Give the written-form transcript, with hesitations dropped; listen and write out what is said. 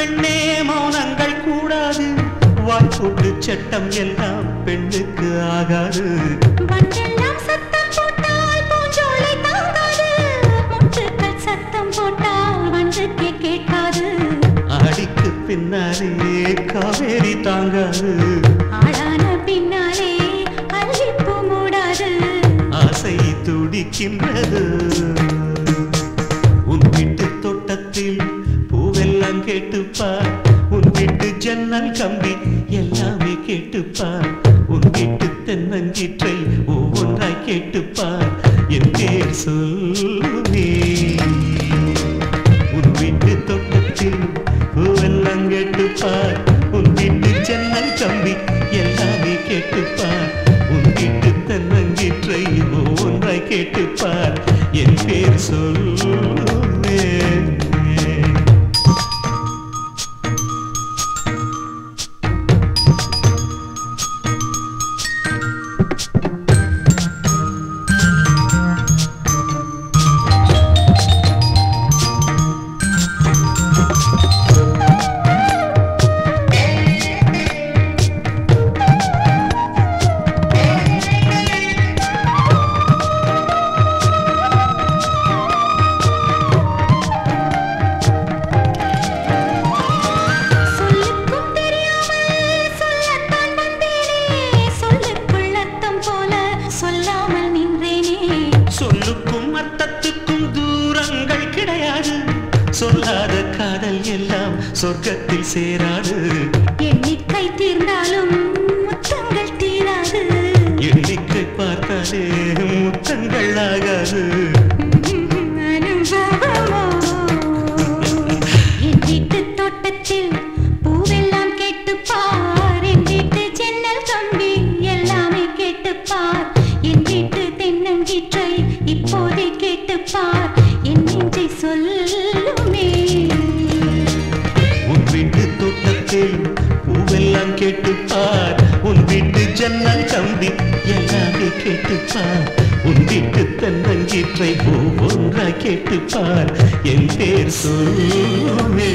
பெண்ணே மௌனங்கள் கூடாது வாய்ப்புட்டு சட்டம் எல்லாம் பெண்ணுக்கு ஆகாது வண்டெல்லாம் சத்தம் போட்டால் பூஞ்சோலை தாங்காது முட்டுக்கள் சத்தம் போட்டால் வண்டுக்கே கேட்காது அடிக்கு பின்னாலே காவேரி தாங்காது ஆளான பின்னாலே அல்லிப்பூ மூடாது ஆசை துடிக்கின்றது உன் வீட்டு தோட்டத்தில் பூவெல்லாம் கேட்டுப்பார் உன் வீட்டு ஜன்னல் கம்பி எல்லாமே கேட்டுப்பார் உன் வீட்டு தென்னங்கீற்றை ஒவ்வொன்றாய் கேட்டுப்பார் என் பேர் சொல்லுமே உன் வீட்டு தோட்டத்தில் பூவெல்லாம் கேட்டுப்பார் உன் வீட்டு ஜன்னல் கம்பி எல்லாமே கேட்டுப்பார் உன் வீட்டு தென்னங்கீற்றை ஒவ்வொன்றாய் கேட்டுப்பார் என் பேர் சொல்லுமே சொல்லுக்கும் அர்த்தத்துக்கும் தூரங்கள் கிடையாது சொல்லாத காதல் எல்லாம் சொர்க்கத்தில் சேராது எண்ணிக்கை தீர்ந்தாலும் முத்தங்கள் தீராது எண்ணிக்கை பார்த்தாலே முத்தங்கள் ஆகாது என் வீட்டு தோட்டத்தில் பூவெல்லாம் கேட்டுப்பார் என் வீட்டு ஜன்னல் கம்பி எல்லாமே கேட்டுப்பார் என் வீட்டு தென்னங்கீற்றை இப்போதே கேட்டுப்பார் என் நெஞ்சை சொல்லுமே உன் வீட்டு தோட்டத்தில் பூவெல்லாம் கேட்டுப்பார் உன் வீட்டு ஜன்னல் கம்பி எல்லாமே கேட்டுப்பார் உன் வீட்டு தென்னங்கீற்றை ஒவ்வொன்றாய் கேட்டுப்பார் என் பேர் சொல்லுமே